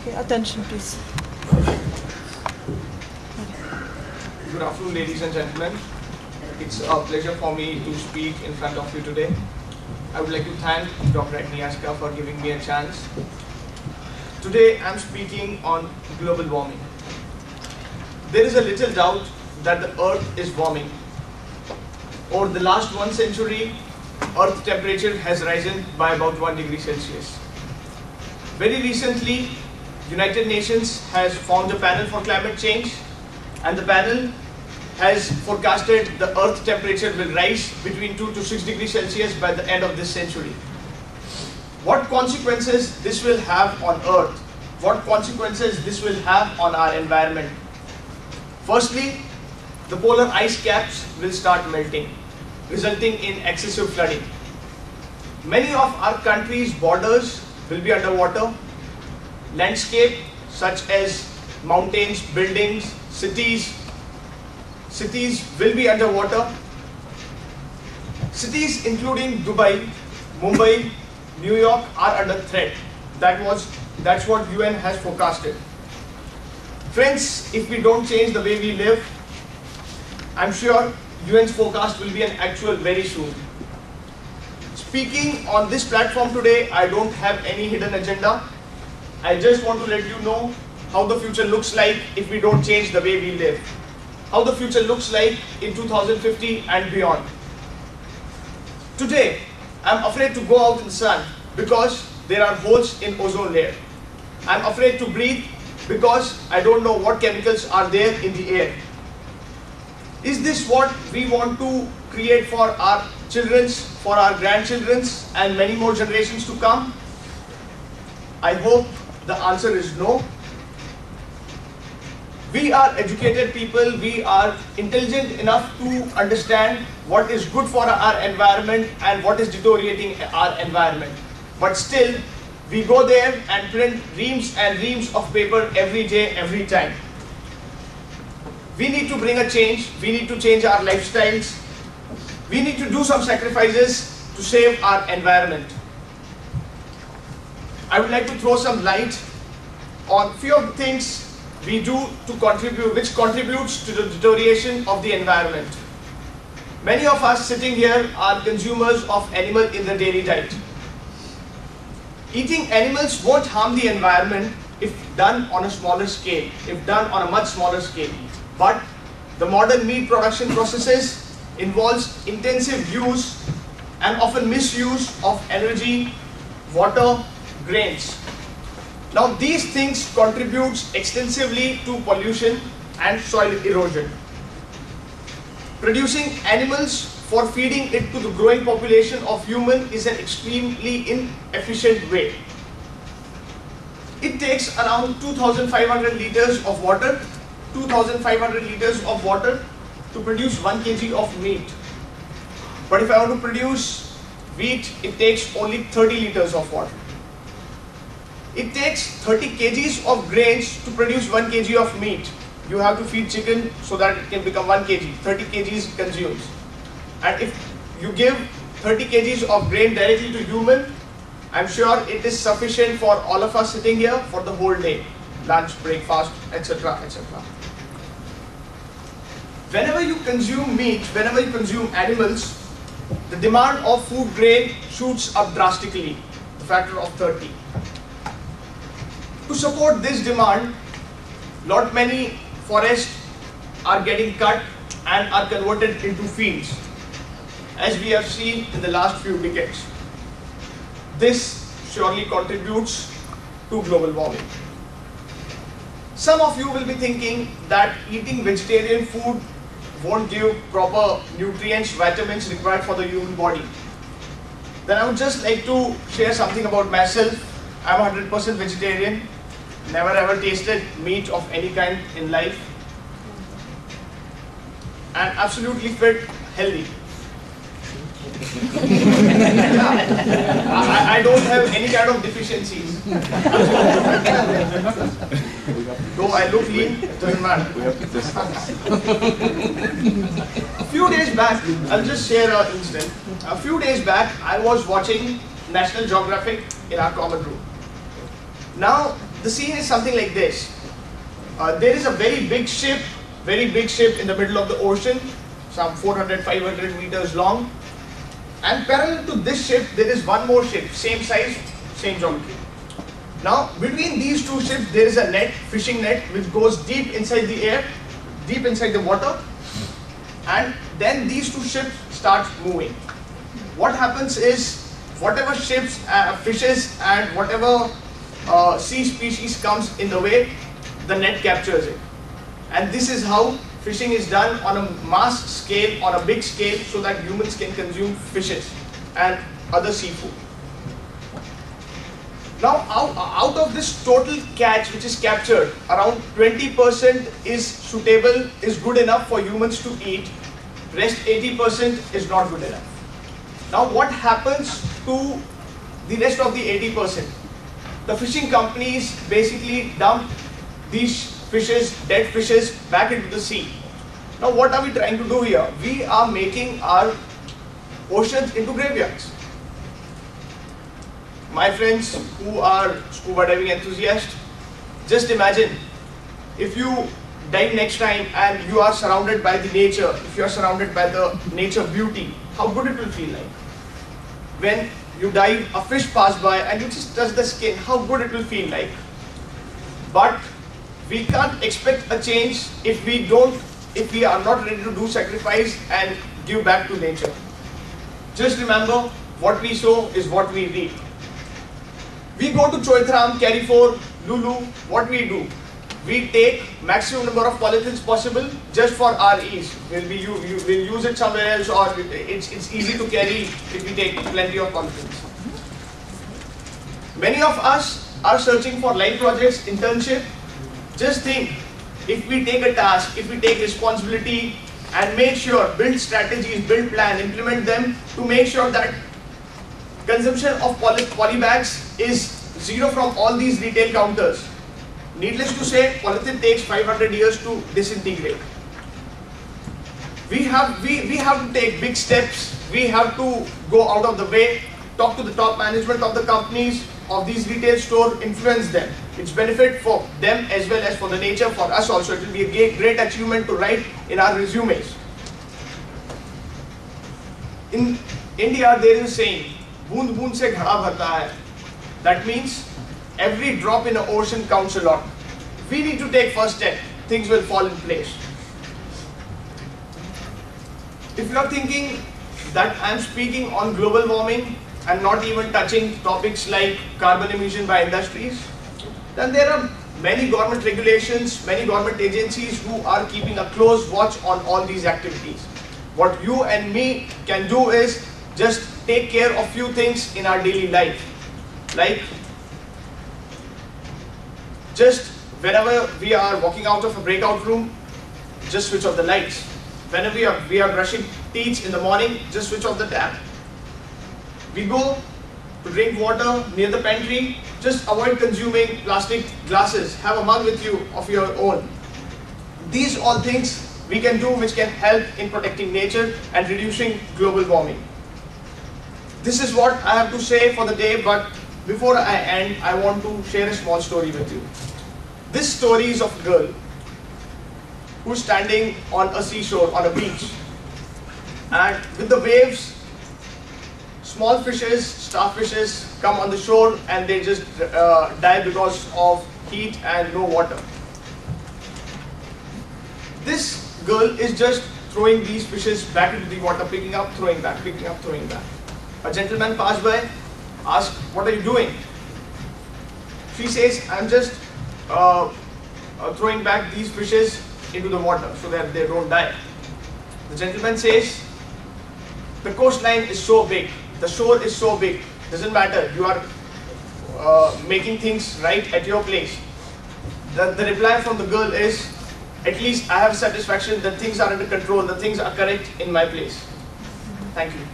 Okay, attention please. Good afternoon, ladies and gentlemen. It's a pleasure for me to speak in front of you today. I would like to thank Dr. Agnieszka for giving me a chance. Today I'm speaking on global warming. There is a little doubt that the earth is warming. Over the last 1 century, earth temperature has risen by about 1 degree Celsius. Very recently, United Nations has formed a panel for climate change, and the panel has forecasted the earth temperature will rise between 2 to 6 degrees Celsius by the end of this century. What consequences this will have on earth? What consequences this will have on our environment? Firstly, the polar ice caps will start melting, resulting in excessive flooding. Many of our country's borders will be underwater. Landscape such as mountains, buildings, cities will be underwater. Cities including Dubai, Mumbai, New York are under threat. That's what UN has forecasted. Friends, if we don't change the way we live, I'm sure UN's forecast will be an actual very soon. Speaking on this platform today, I don't have any hidden agenda. I just want to let you know how the future looks like if we don't change the way we live. How the future looks like in 2050 and beyond. Today, I'm afraid to go out in the sun because there are holes in ozone layer. I'm afraid to breathe because I don't know what chemicals are there in the air. Is this what we want to create for our children's, for our grandchildren's, and many more generations to come? I hope the answer is no. We are educated people, we are intelligent enough to understand what is good for our environment and what is deteriorating our environment. But still, we go there and print reams and reams of paper every day, every time. We need to bring a change, we need to change our lifestyles, we need to do some sacrifices to save our environment. I would like to throw some light on few of the things we do to contribute, which contributes to the deterioration of the environment. Many of us sitting here are consumers of animal in the daily diet. Eating animals won't harm the environment if done on a smaller scale, if done on a much smaller scale. But the modern meat production processes involves intensive use and often misuse of energy, water, grains. Now these things contribute extensively to pollution and soil erosion. Producing animals for feeding it to the growing population of human is an extremely inefficient way. It takes around 2,500 liters of water, 2,500 liters of water to produce 1 kg of meat. But if I want to produce wheat, it takes only 30 liters of water. It takes 30 kgs of grains to produce 1 kg of meat. You have to feed chicken so that it can become 1 kg. 30 kgs consumed. And if you give 30 kgs of grain directly to human, I'm sure it is sufficient for all of us sitting here for the whole day. Lunch, breakfast, etc., etc. Whenever you consume meat, whenever you consume animals, the demand of food grain shoots up drastically, the factor of 30. To support this demand, not many forests are getting cut and are converted into fields, as we have seen in the last few decades. This surely contributes to global warming. Some of you will be thinking that eating vegetarian food won't give proper nutrients, vitamins required for the human body. Then I would just like to share something about myself. I'm 100% vegetarian, never ever tasted meat of any kind in life, and absolutely fit, healthy. I don't have any kind of deficiencies. Though I look lean, it doesn't matter. A few days back, I'll just share an incident. A few days back, I was watching National Geographic in our common room. Now, the scene is something like this. There is a very big ship in the middle of the ocean, some 400, 500 meters long. And parallel to this ship, there is one more ship, same size, same geometry. Now, between these two ships, there is a net, fishing net, which goes deep inside the air, deep inside the water. And then these two ships start moving. What happens is, whatever ships, fishes, and whatever sea species comes in the way, the net captures it. And this is how fishing is done on a mass scale, on a big scale, so that humans can consume fishes and other seafood. Now, out of this total catch which is captured, around 20% is suitable, is good enough for humans to eat. Rest 80% is not good enough. Now, what happens to the rest of the 80%? The fishing companies basically dump these fishes, dead fishes, back into the sea. Now, what are we trying to do here? We are making our oceans into graveyards. My friends who are scuba diving enthusiasts, just imagine if you dive next time and you are surrounded by the nature, if you are surrounded by the nature beauty, how good it will feel like. When you dive, a fish pass by and you just touch the skin, how good it will feel like. But we can't expect a change if we are not ready to do sacrifice and give back to nature. Just remember, what we sow is what we reap. We go to Choithram, Carrefour, Lulu, what we do? We take maximum number of polythenes possible just for our ease. We'll use it somewhere else, or it's easy to carry if we take plenty of polythenes. Many of us are searching for life projects, internship. Just think, if we take a task, if we take responsibility and make sure, build strategies, build plan, implement them to make sure that consumption of poly bags is zero from all these retail counters. Needless to say, polythene takes 500 years to disintegrate. We have to take big steps. We have to go out of the way, talk to the top management of the companies, of these retail stores, influence them. It's benefit for them as well as for the nature, for us also. It will be a great achievement to write in our resumes. In India, there is a saying, "Boond boond se ghada bharta hai." That means every drop in the ocean counts a lot. We need to take first step. Things will fall in place. If you are thinking that I am speaking on global warming and not even touching topics like carbon emission by industries, then there are many government regulations, many government agencies who are keeping a close watch on all these activities. What you and me can do is just take care of few things in our daily life. Like, just whenever we are walking out of a breakout room, just switch off the lights. Whenever we are brushing teeth in the morning, just switch off the tap. We go to drink water near the pantry, just avoid consuming plastic glasses. Have a mug with you of your own. These all things we can do which can help in protecting nature and reducing global warming. This is what I have to say for the day, but before I end, I want to share a small story with you. This story is of a girl who's standing on a seashore, on a beach, and with the waves, small fishes, starfishes come on the shore and they just die because of heat and no water. This girl is just throwing these fishes back into the water, picking up, throwing back, picking up, throwing back. A gentleman passed by, asked, "What are you doing?" She says, "I'm just throwing back these fishes into the water so that they don't die." The gentleman says, "The coastline is so big, the shore is so big, doesn't matter, you are making things right at your place." The reply from the girl is, "At least I have satisfaction that things are under control, that things are correct in my place." Thank you.